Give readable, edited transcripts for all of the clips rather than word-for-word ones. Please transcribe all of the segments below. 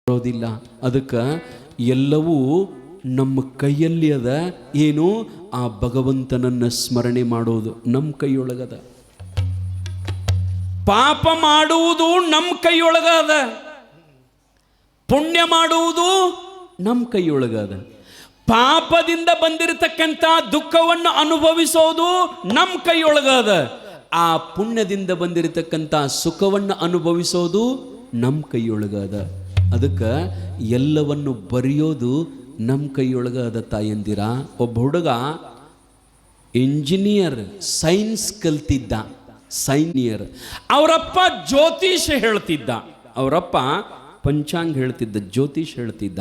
ಬರೋದಿಲ್ಲ. ಅದಕ್ಕೆ ಎಲ್ಲವೂ ನಮ್ಮ ಕೈಯಲ್ಲಿ ಅದ. ಏನು? ಆ ಭಗವಂತನನ್ನು ಸ್ಮರಣೆ ಮಾಡೋದು ನಮ್ಮ ಕೈಯೊಳಗದ. ಪಾಪ ಮಾಡುವುದು ನಮ್ಮ ಕೈಯೊಳಗದ, ಪುಣ್ಯ ಮಾಡುವುದು ನಮ್ಮ ಕೈಯೊಳಗದ. ಪಾಪದಿಂದ ಬಂದಿರತಕ್ಕಂಥ ದುಃಖವನ್ನು ಅನುಭವಿಸೋದು ನಮ್ಮ ಕೈಯೊಳಗದ. ಆ ಪುಣ್ಯದಿಂದ ಬಂದಿರತಕ್ಕಂಥ ಸುಖವನ್ನು ಅನುಭವಿಸೋದು ನಮ್ಮ ಕೈಯೊಳಗದ. ಅದಕ್ಕೆ ಎಲ್ಲವನ್ನು ಬರೆಯೋದು ನಮ್ಮ ಕೈಯೊಳಗದ ತಾಯಂದಿರ. ಒಬ್ಬ ಹುಡುಗ ಇಂಜಿನಿಯರ್ ಸೈನ್ಸ್ ಕಲ್ತಿದ್ದ, ಸೈನಿಯರ್. ಅವರಪ್ಪ ಜ್ಯೋತಿಷ ಹೇಳ್ತಿದ್ದ, ಅವರಪ್ಪ ಪಂಚಾಂಗ ಹೇಳ್ತಿದ್ದ, ಜ್ಯೋತಿಷ್ ಹೇಳ್ತಿದ್ದ.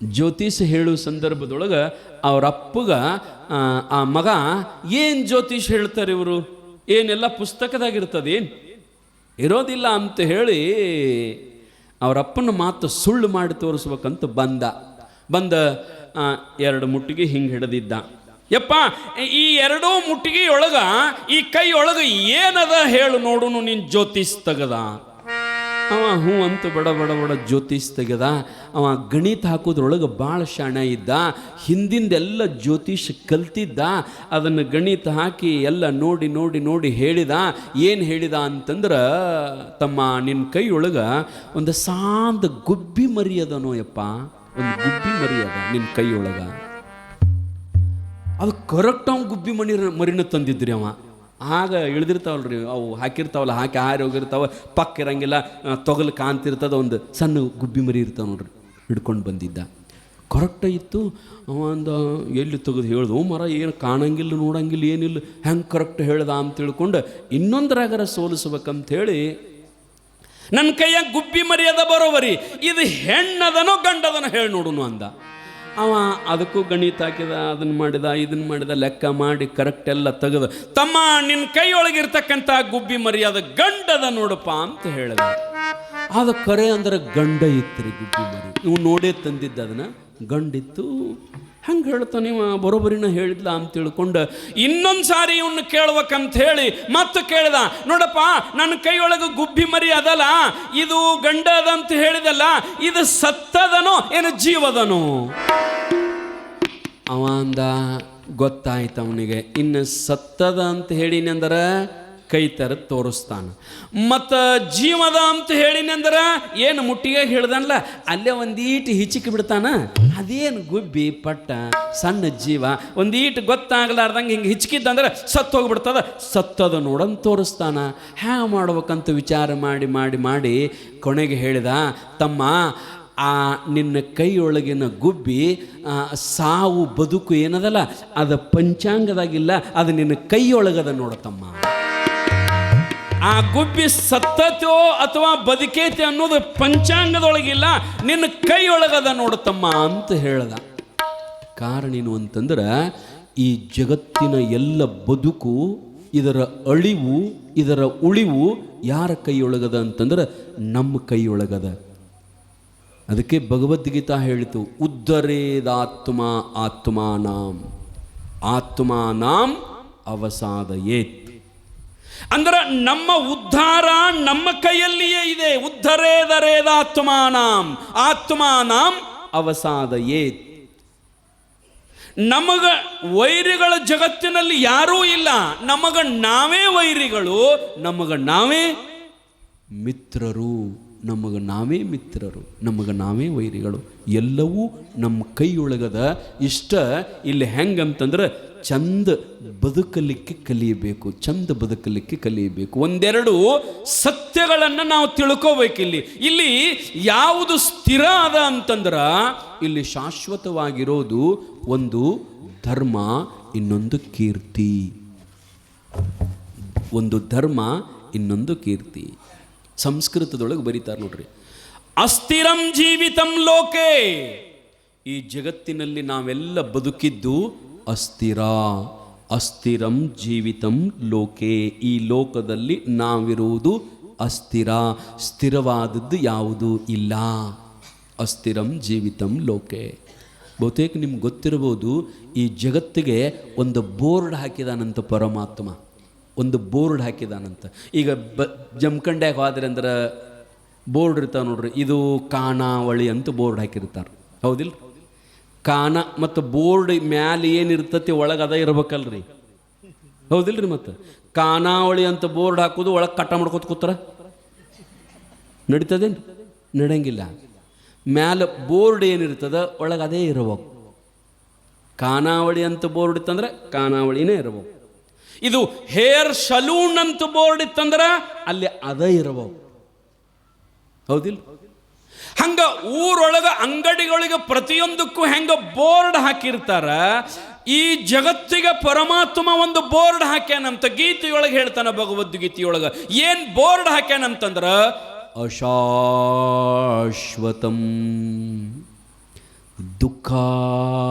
ಜ್ಯೋತಿಷ ಹೇಳುವ ಸಂದರ್ಭದೊಳಗೆ ಅವರಪ್ಪಗ ಆ ಮಗ, ಏನು ಜ್ಯೋತಿಷ್ ಹೇಳ್ತಾರೆ ಇವರು, ಏನೆಲ್ಲ ಪುಸ್ತಕದಾಗಿರ್ತದೆ, ಏನು ಇರೋದಿಲ್ಲ ಅಂತ ಹೇಳಿ ಅವರಪ್ಪನ ಮಾತು ಸುಳ್ಳು ಮಾಡಿ ತೋರಿಸ್ಬೇಕಂತ ಬಂದ 2 ಮುಟ್ಟಿಗೆ ಹಿಂಗೆ ಹಿಡಿದಿದ್ದ. ಯಪ್ಪ, ಈ 2 ಮುಟ್ಟಿಗೆಯೊಳಗ ಈ ಕೈಯೊಳಗೆ ಏನದ ಹೇಳು ನೋಡುನು, ನೀನು ಜ್ಯೋತಿಷ್ ತೆಗದ. ಅವ ಹ್ಞೂ ಅಂತ ಬಡ ಬಡ ಬಡ ಜ್ಯೋತಿಷ್ ತೆಗೆದ. ಅವ ಗಣಿತ ಹಾಕೋದ್ರೊಳಗೆ ಭಾಳ ಶಾಣ ಇದ್ದ, ಹಿಂದಿಂದೆಲ್ಲ ಜ್ಯೋತಿಷ್ ಕಲ್ತಿದ್ದ. ಅದನ್ನು ಗಣಿತ ಹಾಕಿ ಎಲ್ಲ ನೋಡಿ ನೋಡಿ ನೋಡಿ ಹೇಳಿದ. ಏನು ಹೇಳಿದ ಅಂತಂದ್ರೆ, ತಮ್ಮ ನಿನ್ನ ಕೈಯೊಳಗೆ ಒಂದು ಸಾಂದ ಗುಬ್ಬಿ ಮರಿಯದನೋ ಯಪ್ಪ, ಒಂದು ಗುಬ್ಬಿ ಮರಿಯದ ನಿನ್ನ ಕೈಯೊಳಗೆ. ಅದು ಕರೆಕ್ಟ್ ಅವ್ನು ಗುಬ್ಬಿ ಮರಿನ ತಂದಿದ್ರಿ ಅವ. ಆಗ ಇಳಿದಿರ್ತಾವಲ್ರಿ ಅವು, ಹಾಕಿರ್ತಾವಲ್ಲ, ಹಾಕಿ ಹಾರಿ ಹೋಗಿರ್ತಾವ, ಪಕ್ಕ ಇರಂಗಿಲ್ಲ, ತೊಗಲು ಕಾಂತಿರ್ತದ, ಒಂದು ಸಣ್ಣ ಗುಬ್ಬಿ ಮರಿ ಇರ್ತಾವ ನೋಡ್ರಿ, ಹಿಡ್ಕೊಂಡು ಬಂದಿದ್ದ. ಕರೆಕ್ಟಾಗಿತ್ತು. ಅವ ಅಂದ, ಎಲ್ಲಿ ತೆಗೆದು ಹೇಳ್ದು ಮರ, ಏನು ಕಾಣಂಗಿಲ್ಲ ನೋಡಂಗಿಲ್ಲ ಏನಿಲ್ಲ, ಹೆಂಗೆ ಕರೆಕ್ಟ್ ಹೇಳ್ದ ಅಂತ ತಿಳ್ಕೊಂಡು ಇನ್ನೊಂದರಾಗರ ಸೋಲಿಸ್ಬೇಕಂಥೇಳಿ ನನ್ನ ಕೈಯಾಗ ಗುಬ್ಬಿ ಮರಿಯದ ಬರೋಬರಿ, ಇದು ಹೆಣ್ಣದನೋ ಗಂಡದನೋ ಹೇಳಿ ನೋಡುನು ಅಂದ. ಅವ ಅದಕ್ಕೂ ಗಣಿತ ಹಾಕಿದ, ಅದನ್ನು ಮಾಡಿದ, ಇದನ್ನು ಮಾಡಿದ, ಲೆಕ್ಕ ಮಾಡಿ ಕರೆಕ್ಟ್ ಎಲ್ಲ ತೆಗೆದು, ತಮ್ಮ ನಿನ್ನ ಕೈಯೊಳಗಿರ್ತಕ್ಕಂಥ ಗುಬ್ಬಿ ಮರಿಯಾದ ಗಂಡದ ನೋಡಪ್ಪ ಅಂತ ಹೇಳಿದ. ಅದು ಕರೆ ಅಂದ್ರೆ ಗಂಡ ಇತ್ತು ರೀ ಗುಬ್ಬಿ ಮರಿ. ಇವು ನೋಡೇ ತಂದಿದ್ದ, ಅದನ್ನು ಗಂಡಿತ್ತು. ಹಂಗೆ ಹೇಳ್ತಾನೆ ಇವ, ಬರೋಬರಿನ ಹೇಳಿದ್ಲ ಅಂತ ತಿಳ್ಕೊಂಡು ಇನ್ನೊಂದು ಸಾರಿ ಇವನ್ನ ಕೇಳ್ಬೇಕಂತ ಹೇಳಿ ಮತ್ತೆ ಕೇಳಿದ. ನೋಡಪ್ಪ, ನನ್ನ ಕೈಯೊಳಗೆ ಗುಬ್ಬಿ ಮರಿ ಅದಲ್ಲ, ಇದು ಗಂಡ ಅದಂತ ಹೇಳಿದಲ್ಲ, ಇದು ಸತ್ತದನೋ ಏನು ಜೀವದನೋ? ಅವ ಅಂದ, ಗೊತ್ತಾಯ್ತು ಅವನಿಗೆ. ಇನ್ನು ಸತ್ತದ ಅಂತ ಹೇಳಿನಿ ಅಂದ್ರೆ ಕೈ ಥರ ತೋರಿಸ್ತಾನೆ, ಮತ್ತು ಜೀವದ ಅಂತ ಹೇಳಿನಿ ಅಂದ್ರೆ ಏನು ಮುಟ್ಟಿಗೆ ಹೇಳ್ದಲ್ಲ, ಅಲ್ಲೇ ಒಂದೀಟು ಹಿಚಿಕ್ ಬಿಡ್ತಾನ. ಅದೇನು ಗುಬ್ಬಿ ಪಟ್ಟ ಸಣ್ಣ ಜೀವ, ಒಂದೀಟು ಗೊತ್ತಾಗಲಾರ್ದಂಗೆ ಹಿಂಗೆ ಹಿಚ್ಕಿದ್ದಂದ್ರೆ ಸತ್ತು ಹೋಗ್ಬಿಡ್ತದ, ಸತ್ತದ ನೋಡಂತ ತೋರಿಸ್ತಾನ. ಹ್ಯಾಂಗ ಮಾಡ್ಬೇಕಂತ ವಿಚಾರ ಮಾಡಿ ಮಾಡಿ ಮಾಡಿ ಕೊನೆಗೆ ಹೇಳಿದ, ತಮ್ಮ ಆ ನಿನ್ನ ಕೈಯೊಳಗಿನ ಗುಬ್ಬಿ ಸಾವು ಬದುಕು ಏನದಲ್ಲ, ಅದು ಪಂಚಾಂಗದಾಗಿಲ್ಲ, ಅದು ನಿನ್ನ ಕೈಯೊಳಗದ ನೋಡತಮ್ಮ. ಆ ಗುಬ್ಬಿ ಸತ್ತತೋ ಅಥವಾ ಬದುಕೇತಿ ಅನ್ನೋದು ಪಂಚಾಂಗದೊಳಗಿಲ್ಲ, ನಿನ್ನ ಕೈಯೊಳಗದ ನೋಡತಮ್ಮ ಅಂತ ಹೇಳ್ದ. ಕಾರಣ ಏನು ಅಂತಂದ್ರೆ, ಈ ಜಗತ್ತಿನ ಎಲ್ಲ ಬದುಕು, ಇದರ ಅಳಿವು, ಇದರ ಉಳಿವು ಯಾರ ಕೈಯೊಳಗದ ಅಂತಂದ್ರೆ ನಮ್ಮ ಕೈಯೊಳಗದ. ಅದಕ್ಕೆ ಭಗವದ್ಗೀತಾ ಹೇಳಿತು, ಉದ್ಧರೇದಾತ್ಮ ಆತ್ಮಾನಾಂ ಆತ್ಮಾನಾಂ ಅವಸಾದಯೇತ್. ಅಂದ್ರೆ ನಮ್ಮ ಉದ್ಧಾರ ನಮ್ಮ ಕೈಯಲ್ಲಿಯೇ ಇದೆ. ಉದ್ಧರೇದರೇದಾತ್ಮಾನಾಂ ಆತ್ಮಾನಾಂ ಅವಸಾದಯೇತ್. ನಮಗ ವೈರಿಗಳ ಜಗತ್ತಿನಲ್ಲಿ ಯಾರೂ ಇಲ್ಲ, ನಮಗ ನಾವೇ ವೈರಿಗಳು, ನಮಗ ನಾವೇ ಮಿತ್ರರು, ನಮಗೆ ನಾವೇ ಮಿತ್ರರು, ನಮಗೆ ನಾವೇ ವೈರಿಗಳು. ಎಲ್ಲವೂ ನಮ್ಮ ಕೈಯೊಳಗದ. ಇಷ್ಟ ಇಲ್ಲಿ ಹೆಂಗಂತಂದ್ರೆ, ಚಂದ ಬದುಕಲಿಕ್ಕೆ ಕಲಿಯಬೇಕು, ಚಂದ ಬದುಕಲಿಕ್ಕೆ ಕಲಿಯಬೇಕು. ಒಂದೆರಡು ಸತ್ಯಗಳನ್ನು ನಾವು ತಿಳ್ಕೋಬೇಕಿಲ್ಲಿ. ಇಲ್ಲಿ ಯಾವುದು ಸ್ಥಿರ ಅದ ಅಂತಂದ್ರೆ, ಇಲ್ಲಿ ಶಾಶ್ವತವಾಗಿರೋದು ಒಂದು ಧರ್ಮ, ಇನ್ನೊಂದು ಕೀರ್ತಿ. ಒಂದು ಧರ್ಮ, ಇನ್ನೊಂದು ಕೀರ್ತಿ. ಸಂಸ್ಕೃತದೊಳಗೆ ಬರೀತಾರೆ ನೋಡ್ರಿ, ಅಸ್ಥಿರಂ ಜೀವಿತಂ ಲೋಕೆ. ಈ ಜಗತ್ತಿನಲ್ಲಿ ನಾವೆಲ್ಲ ಬದುಕಿದ್ದು ಅಸ್ಥಿರ. ಅಸ್ಥಿರಂ ಜೀವಿತಂ ಲೋಕೆ. ಈ ಲೋಕದಲ್ಲಿ ನಾವಿರುವುದು ಅಸ್ಥಿರ, ಸ್ಥಿರವಾದದ್ದು ಯಾವುದೂ ಇಲ್ಲ. ಅಸ್ಥಿರಂ ಜೀವಿತಂ ಲೋಕೆ. ಬಹುತೇಕ ನಿಮ್ಗೆ ಗೊತ್ತಿರಬಹುದು, ಈ ಜಗತ್ತಿಗೆ ಒಂದು ಬೋರ್ಡ್ ಹಾಕಿದಾನಂತ ಪರಮಾತ್ಮ, ಒಂದು ಬೋರ್ಡ್ ಹಾಕಿದಾನಂತ. ಈಗ ಜಮಖಂಡ್ಯಾಗ ಹೋದ್ರೆ ಅಂದ್ರೆ ಬೋರ್ಡ್ ಇರ್ತಾವೆ ನೋಡ್ರಿ, ಇದು ಖಾನಾವಳಿ ಅಂತ ಬೋರ್ಡ್ ಹಾಕಿರ್ತಾರೆ, ಹೌದಿಲ್ಲ? ಖಾನ ಮತ್ತು ಬೋರ್ಡ್ ಮ್ಯಾಲೆ ಏನಿರ್ತತಿ ಒಳಗೆ ಅದ ಇರ್ಬೇಕಲ್ರಿ, ಹೌದಿಲ್ರಿ? ಮತ್ತು ಖಾನಾವಳಿ ಅಂತ ಬೋರ್ಡ್ ಹಾಕೋದು, ಒಳಗೆ ಕಟ್ಟ ಮಾಡ್ಕೊತ ಕೂತಾರ ನಡೀತದೇನು? ನಡೆಯಂಗಿಲ್ಲ. ಮ್ಯಾಲೆ ಬೋರ್ಡ್ ಏನಿರ್ತದ ಒಳಗೆ ಅದೇ ಇರಬೇಕು. ಖಾನಾವಳಿ ಅಂತ ಬೋರ್ಡ್ ಇತ್ತಂದ್ರೆ ಖಾನಾವಳಿನೇ ಇರಬೇಕು. ಇದು ಹೇರ್ ಸಲೂನ್ ಅಂತ ಬೋರ್ಡ್ ಇತ್ತಂದ್ರೆ ಅಲ್ಲಿ ಅದೇ ಇರಬೇಕು, ಹೌದಿಲ್ಲ? ಹಂಗ ಊರೊಳಗೆ ಅಂಗಡಿಗಳಿಗೆ ಪ್ರತಿಯೊಂದಕ್ಕೂ ಹೆಂಗ ಬೋರ್ಡ್ ಹಾಕಿರ್ತಾರ, ಈ ಜಗತ್ತಿಗೆ ಪರಮಾತ್ಮ ಒಂದು ಬೋರ್ಡ್ ಹಾಕ್ಯಾನಂತ. ಗೀತೆಯೊಳಗೆ ಹೇಳ್ತಾನ, ಭಗವದ್ಗೀತೆಯೊಳಗೆ ಏನ್ ಬೋರ್ಡ್ ಹಾಕ್ಯಾನಂತಂದ್ರ ಅಶಾಶ್ವತಂ ದುಃಖಾಲಯಂ.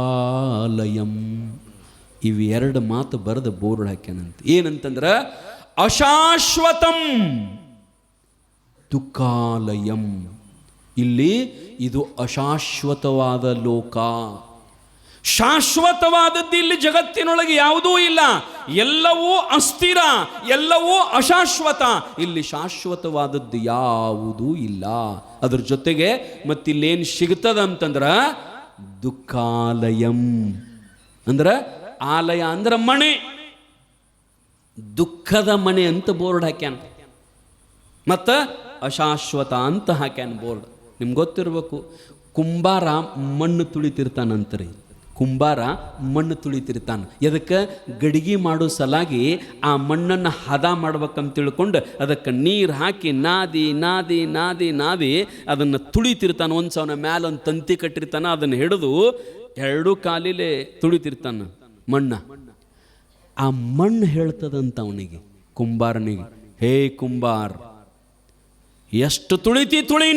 ಇವೆರಡು ಮಾತು ಬರೆದು ಬೋರ್ಡ್ ಹಾಕ್ಯಾನಂತ. ಏನಂತಂದ್ರ ಅಶಾಶ್ವತಂ ದುಃಖಾಲಯಂ. ಇಲ್ಲಿ ಇದು ಅಶಾಶ್ವತವಾದ ಲೋಕ. ಶಾಶ್ವತವಾದದ್ದು ಇಲ್ಲಿ ಜಗತ್ತಿನೊಳಗೆ ಯಾವುದೂ ಇಲ್ಲ, ಎಲ್ಲವೂ ಅಸ್ಥಿರ, ಎಲ್ಲವೂ ಅಶಾಶ್ವತ. ಇಲ್ಲಿ ಶಾಶ್ವತವಾದದ್ದು ಯಾವುದೂ ಇಲ್ಲ. ಅದ್ರ ಜೊತೆಗೆ ಮತ್ತಿಲ್ಲೇನು ಸಿಗ್ತದ ಅಂತಂದ್ರ ದುಃಖಾಲಯಂ ಅಂದ್ರ, ಆಲಯ ಅಂದ್ರ ಮನೆ, ದುಃಖದ ಮನೆ ಅಂತ ಬೋರ್ಡ್ ಹಾಕ್ಯಾನ. ಮತ್ತ ಅಶಾಶ್ವತ ಅಂತ ಹಾಕ್ಯಾನ ಬೋರ್ಡ್. ನಿಮ್ಗೆ ಗೊತ್ತಿರ್ಬೇಕು, ಕುಂಬಾರ ಮಣ್ಣು ತುಳಿತಿರ್ತಾನಂತರಿ. ಕುಂಬಾರ ಮಣ್ಣು ತುಳಿತಿರ್ತಾನೆ. ಎದಕ್ಕೆ? ಗಡಿಗೆ ಮಾಡೋ ಸಲಾಗಿ ಆ ಮಣ್ಣನ್ನು ಹದ ಮಾಡ್ಬೇಕಂತ ತಿಳ್ಕೊಂಡು ಅದಕ್ಕೆ ನೀರು ಹಾಕಿ ನಾದಿ ನಾದಿ ನಾದಿ ನಾದಿ ಅದನ್ನು ತುಳಿತಿರ್ತಾನೆ. ಒಂದು ಸವನ ಮ್ಯಾಲೆ ಒಂದು ತಂತಿ ಕಟ್ಟಿರ್ತಾನೆ, ಅದನ್ನು ಹಿಡಿದು ಎರಡೂ ಕಾಲಿಲೆ ತುಳಿತಿರ್ತಾನೆ ಮಣ್ಣ. ಆ ಮಣ್ಣು ಹೇಳ್ತದಂತ ಅವನಿಗೆ, ಕುಂಬಾರನಿಗೆ, ಹೇ ಕುಂಬಾರ್, ಎಷ್ಟು ತುಳಿತಿ ತುಳಿ,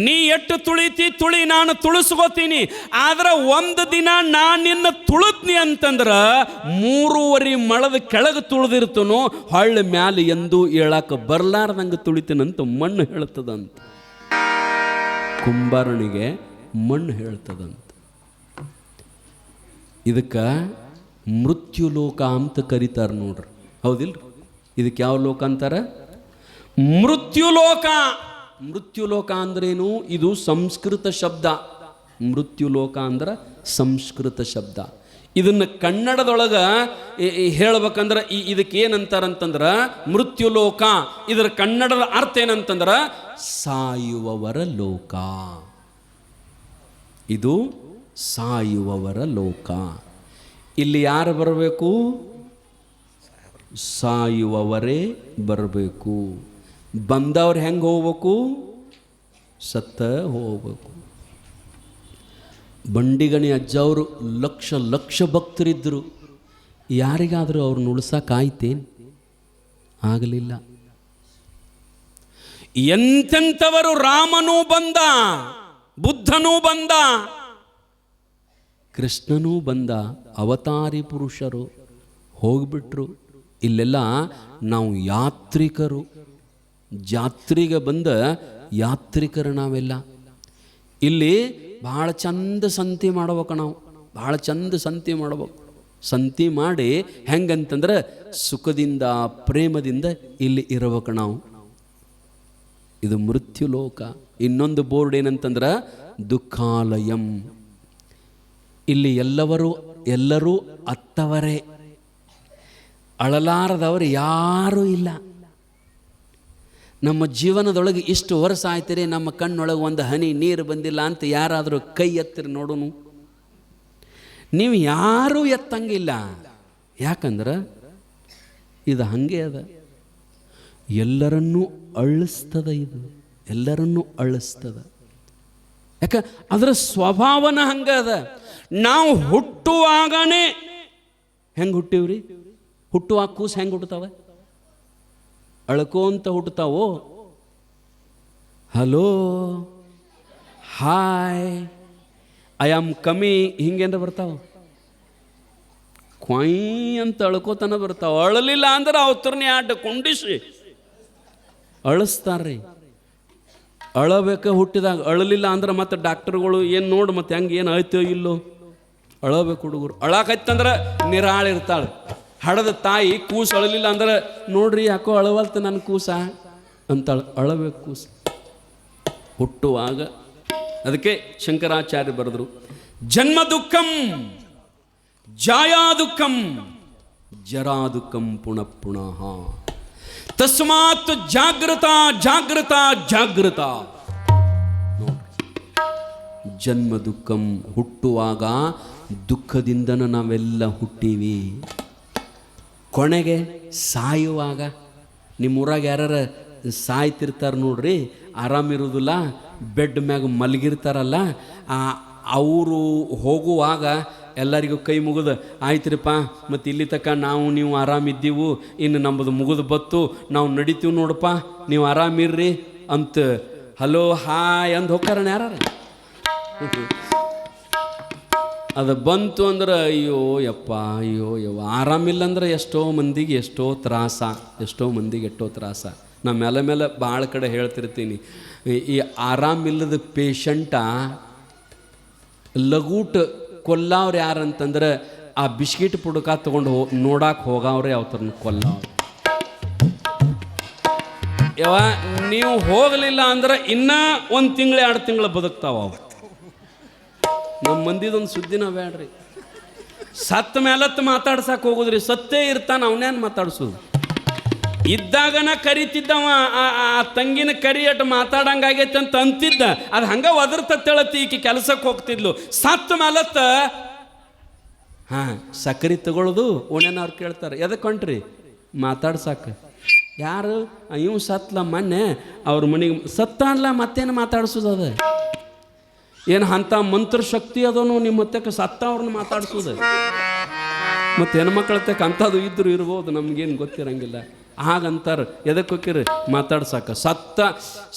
ನೀ ಎಷ್ಟು ತುಳಿತಿ ತುಳಿ, ನಾನು ತುಳಿಸ್ಕೋತೀನಿ. ಆದ್ರೆ ಒಂದು ದಿನ ನಾನು ನಿನ್ನ ತುಳಿದ್ನಿ ಅಂತಂದ್ರ 3.5 ಮೊಳದ ಕೆಳಗೆ ತುಳಿದಿರ್ತನೋ, ಹೊಳ್ಳಿ ಮ್ಯಾಲೆ ಎಂದೂ ಹೇಳಕ್ಕೆ ಬರ್ಲಾರ್ದಂಗೆ ತುಳಿತೀನಂತ ಮಣ್ಣು ಹೇಳ್ತದಂತ. ಕುಂಬಾರನಿಗೆ ಮಣ್ಣು ಹೇಳ್ತದಂತ. ಇದಕ್ಕೆ ಮೃತ್ಯುಲೋಕ ಅಂತ ಕರೀತಾರೆ ನೋಡ್ರಿ, ಹೌದಿಲ್ರಿ? ಇದಕ್ಕೆ ಯಾವ ಲೋಕ ಅಂತಾರ? ಮೃತ್ಯುಲೋಕ. ಮೃತ್ಯುಲೋಕ ಅಂದ್ರೇನು? ಇದು ಸಂಸ್ಕೃತ ಶಬ್ದ. ಮೃತ್ಯುಲೋಕ ಅಂದ್ರೆ ಸಂಸ್ಕೃತ ಶಬ್ದ. ಇದನ್ನು ಕನ್ನಡದೊಳಗೆ ಹೇಳ್ಬೇಕಂದ್ರೆ ಇದಕ್ಕೆ ಏನಂತಾರಂತಂದ್ರ ಮೃತ್ಯುಲೋಕ. ಇದರ ಕನ್ನಡದ ಅರ್ಥ ಏನಂತಂದ್ರ ಸಾಯುವವರ ಲೋಕ. ಇದು ಸಾಯುವವರ ಲೋಕ. ಇಲ್ಲಿ ಯಾರು ಬರಬೇಕು? ಸಾಯುವವರೇ ಬರಬೇಕು. ಬಂದವ್ರು ಹೆಂಗೆ ಹೋಗ್ಬೇಕು? ಸತ್ತ ಹೋಗ್ಬೇಕು. ಬಂಡಿಗಣಿ ಅಜ್ಜವರು ಲಕ್ಷ ಲಕ್ಷ ಭಕ್ತರಿದ್ದರು. ಯಾರಿಗಾದರೂ ಅವ್ರನ್ನ ಉಳಿಸೋಕ್ಕಾಯ್ತೇನು? ಆಗಲಿಲ್ಲ. ಎಂತೆಂಥವರು, ರಾಮನೂ ಬಂದ, ಬುದ್ಧನೂ ಬಂದ, ಕೃಷ್ಣನೂ ಬಂದ, ಅವತಾರಿ ಪುರುಷರು ಹೋಗ್ಬಿಟ್ರು. ಇಲ್ಲೆಲ್ಲ ನಾವು ಯಾತ್ರಿಕರು, ಜಾತ್ರೆಗೆ ಬಂದ ಯಾತ್ರಿಕರು ನಾವೆಲ್ಲ. ಇಲ್ಲಿ ಭಾಳ ಚಂದ ಸಂತಿ ಮಾಡ್ಬೇಕು ನಾವು, ಭಾಳ ಚಂದ ಸಂತಿ ಮಾಡ್ಬೇಕು. ಸಂತಿ ಮಾಡಿ ಹೆಂಗಂತಂದ್ರೆ ಸುಖದಿಂದ ಪ್ರೇಮದಿಂದ ಇಲ್ಲಿ ಇರಬೇಕು ನಾವು. ಇದು ಮೃತ್ಯುಲೋಕ. ಇನ್ನೊಂದು ಬೋರ್ಡ್ ಏನಂತಂದ್ರೆ ದುಃಖಾಲಯಂ. ಇಲ್ಲಿ ಎಲ್ಲರೂ ಅತ್ತವರೇ, ಅಳಲಾರದವರು ಯಾರೂ ಇಲ್ಲ. ನಮ್ಮ ಜೀವನದೊಳಗೆ ಇಷ್ಟು ವರ್ಷ ಆಯ್ತಿರಿ, ನಮ್ಮ ಕಣ್ಣೊಳಗೆ ಒಂದು ಹನಿ ನೀರು ಬಂದಿಲ್ಲ ಅಂತ ಯಾರಾದರೂ ಕೈ ಎತ್ತಿರಿ ನೋಡೋನು. ನೀವು ಯಾರೂ ಎತ್ತಂಗಿಲ್ಲ. ಯಾಕಂದ್ರೆ ಇದು ಹಂಗೆ ಅದ, ಎಲ್ಲರನ್ನೂ ಅಳಿಸ್ತದ. ಇದು ಎಲ್ಲರನ್ನೂ ಅಳಿಸ್ತದ. ಯಾಕೆ? ಅದರ ಸ್ವಭಾವನ ಹಂಗೆ ಅದ. ನಾವು ಹುಟ್ಟುವಾಗನೇ ಹೆಂಗೆ ಹುಟ್ಟಿವ್ರಿ? ಹುಟ್ಟುವಾಗ ಕೂಸು ಹೆಂಗೆ ಹುಟ್ಟುತ್ತಾವೆ? ಅಳ್ಕೋಂತ ಹುಟ್ಟುತ್ತಾವೋ? ಹಲೋ, ಹಾಯ್, ಐ ಆಮ್ ಕಮಿ, ಹಿಂಗೇನ್ರ ಬರ್ತಾವ? ಕ್ವಾಯ್ ಅಂತ ಅಳ್ಕೋತನ ಬರ್ತಾವ. ಅಳಲಿಲ್ಲ ಅಂದ್ರೆ ಅವತ್ರನೇ ಆಟ ಕೊಂಡಿಸಿ ಅಳಿಸ್ತಾರ್ರಿ. ಅಳಬೇಕ ಹುಟ್ಟಿದಾಗ. ಅಳಲಿಲ್ಲ ಅಂದ್ರೆ ಮತ್ತೆ ಡಾಕ್ಟರ್ಗಳು ಏನು ನೋಡಿ ಮತ್ತೆ ಹೆಂಗೆ ಏನು ಆಯ್ತೋ ಇಲ್ಲೋ ಅಳಬೇಕು. ಹುಡುಗರು ಅಳಾಕೈತಂದ್ರೆ ನಿರಾಳಿರ್ತಾಳೆ. ಹಡದ ತಾಯಿ ಕೂಸು ಅಳಲಿಲ್ಲ ಅಂದ್ರೆ ನೋಡ್ರಿ ಯಾಕೋ ಅಳವಲ್ತ ನನ್ನ ಕೂಸ ಅಂತ ಅಳಬೇಕು ಹುಟ್ಟುವಾಗ. ಅದಕ್ಕೆ ಶಂಕರಾಚಾರ್ಯ ಬರೆದರು, ಜನ್ಮ ದುಃಖಂ ಜಾಯಾ ದುಃಖಂ ಜರಾ ದುಃಖಂ ಪುನಃ ಪುನಃ ತಸ್ಮಾತ್ ಜಾಗೃತ ಜಾಗೃತ ಜಾಗೃತ. ಜನ್ಮ ದುಃಖಂ, ಹುಟ್ಟುವಾಗ ದುಃಖದಿಂದನೂ ನಾವೆಲ್ಲ ಹುಟ್ಟೀವಿ. ಕೊನೆಗೆ ಸಾಯುವಾಗ, ನಿಮ್ಮೂರಾಗ ಯಾರು ಸಾಯ್ತಿರ್ತಾರೆ ನೋಡ್ರಿ, ಆರಾಮಿರೋದಿಲ್ಲ, ಬೆಡ್ ಮ್ಯಾಗ ಮಲಗಿರ್ತಾರಲ್ಲ, ಅವರು ಹೋಗುವಾಗ ಎಲ್ಲರಿಗೂ ಕೈ ಮುಗಿದು ಆಯ್ತ್ರಿಪ್ಪ, ಮತ್ತು ಇಲ್ಲಿ ತನಕ ನಾವು ನೀವು ಆರಾಮಿದ್ದೀವು, ಇನ್ನು ನಮ್ಮದು ಮುಗಿದು ಬತ್ತು, ನಾವು ನಡಿತೀವಿ ನೋಡಪ್ಪ, ನೀವು ಆರಾಮಿರ್ರಿ ಅಂತ ಹಲೋ ಹಾಯ್ ಅಂದು ಹೋಗ್ತಾರಣ ಯಾರು. ಅದು ಬಂತು ಅಂದ್ರೆ ಅಯ್ಯೋ ಯಪ್ಪ ಅಯ್ಯೋ ಯವ್ವ, ಆರಾಮಿಲ್ಲ ಅಂದ್ರೆ ಎಷ್ಟೋ ಮಂದಿಗೆ ಎಷ್ಟೋ ತ್ರಾಸ, ಎಷ್ಟೋ ಮಂದಿಗೆ ಎಷ್ಟೋ ತ್ರಾಸ. ನಾ ಮೇಲೆ ಮೇಲೆ ಭಾಳ ಕಡೆ ಹೇಳ್ತಿರ್ತೀನಿ, ಈ ಆರಾಮಿಲ್ಲದ ಪೇಷಂಟ ಲಗೂಟ್ ಕೊಲ್ಲವ್ರು ಯಾರಂತಂದ್ರೆ ಆ ಬಿಸ್ಕಿಟ್ ಪುಡಕ ತೊಗೊಂಡು ನೋಡಕ್ಕೆ ಹೋಗವ್ರೆ ಅವತರನ್ನ ಕೊಲ್ಲವ್ರು. ಯಾವ ನೀವು ಹೋಗಲಿಲ್ಲ ಅಂದ್ರೆ ಇನ್ನೂ 1 ತಿಂಗಳು 2 ತಿಂಗಳು ಬದುಕ್ತಾವ ಅವು. ನಮ್ಮ ಮಂದಿದೊಂದು ಸುದ್ದಿನ ಬೇಡ್ರಿ, ಸತ್ತ ಮೇಲತ್ತು ಮಾತಾಡ್ಸಕ್ಕೆ ಹೋಗುದ್ರಿ, ಸತ್ತೇ ಇರ್ತಾನೆ ಅವನೇನು ಮಾತಾಡ್ಸೋದು. ಇದ್ದಾಗನ ಕರಿತಿದ್ದವ ಆ ತಂಗಿನ ಕರಿ ಅಟ್ಟು ಮಾತಾಡಂಗಾಗೈತೆ ಅಂತ ಅಂತಿದ್ದ, ಅದು ಹಂಗೆ ಒದರ್ತೇಳತ್ತಿ ಈಕೆ ಕೆಲಸಕ್ಕೆ ಹೋಗ್ತಿದ್ಲು. ಸತ್ತ ಮೇಲತ್ತ ಸಕ್ಕರೆ ತಗೊಳ್ಳೋದು ಓಣ್ಯನವ್ರು ಕೇಳ್ತಾರೆ, ಎದಕ್ಕೆ ಹೊಂಟ್ರಿ? ಮಾತಾಡ್ಸಾಕ. ಯಾರು? ಇವ್ ಸತ್ಲ ಮೊನ್ನೆ ಅವ್ರ ಮನೆಗೆ ಸತ್ತ ಅಲ್ಲ, ಮತ್ತೇನು ಮಾತಾಡ್ಸೋದು? ಅದು ಏನು ಅಂಥ ಮಂತ್ರ ಶಕ್ತಿ ಅದನು ನಿಮ್ಮ ಹತ್ತಕ್ಕೆ ಸತ್ತ ಅವ್ರನ್ನ ಮಾತಾಡ್ಸೋದು. ಮತ್ತು ಹೆಣ್ಮಕ್ಳ ತಕ್ಕ ಅಂಥದ್ದು ಇದ್ರು ಇರ್ಬೋದು, ನಮ್ಗೇನು ಗೊತ್ತಿರಂಗಿಲ್ಲ. ಹಾಗಂತಾರೆ, ಎದಕ್ಕೆ ಹೋಗಿರಿ? ಮಾತಾಡ್ಸಾಕ. ಸತ್ತ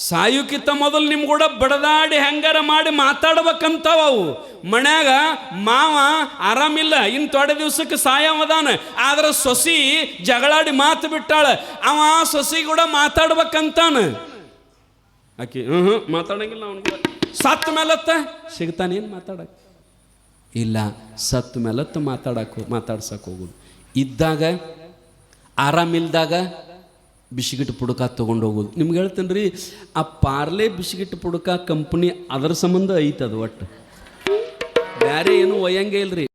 ಸಾಯುಕ್ಕಿಂತ ಮೊದಲು ನಿಮ್ಮ ಕೂಡ ಬಡದಾಡಿ ಹೆಂಗಾರ ಮಾಡಿ ಮಾತಾಡ್ಬೇಕಂತಾವ ಅವು. ಮನ್ಯಾಗ ಮಾವ ಆರಾಮಿಲ್ಲ, ಇನ್ನು ತೊಡೆ ದಿವ್ಸಕ್ಕೆ ಸಾಯವದಾನ, ಆದ್ರೆ ಸೊಸಿ ಜಗಳಾಡಿ ಮಾತು ಬಿಟ್ಟಾಳ, ಅವ ಸೊಸಿ ಕೂಡ ಮಾತಾಡ್ಬೇಕಂತಾನ. ಆಕಿ ಮಾತಾಡಂಗಿಲ್ಲ ಅವನು ಕೂಡ. ಸತ್ತ ಮೇಲತ್ತ ಸಿಗ್ತಾನೇನು ಮಾತಾಡಕ್ಕೆ? ಇಲ್ಲ, ಸತ್ತ ಮೇಲತ್ತ ಮಾತಾಡ್ಸಕ್ಕೆ ಹೋಗೋದು. ಇದ್ದಾಗ ಆರಾಮಿಲ್ದಾಗ ಬಿಸ್ಕಿಟ್ ಪುಡಕ ತೊಗೊಂಡು ಹೋಗೋದು. ನಿಮ್ಗೆ ಹೇಳ್ತೇನೆ ರೀ, ಆ ಪಾರ್ಲೆ ಬಿಸ್ಕಿಟ್ ಪುಡಕ ಕಂಪ್ನಿ ಅದರ ಸಂಬಂಧ ಐತದು, ಒಟ್ಟು ಬೇರೆ ಏನು ಒಯ್ಯಂಗೆ ಇಲ್ರಿ.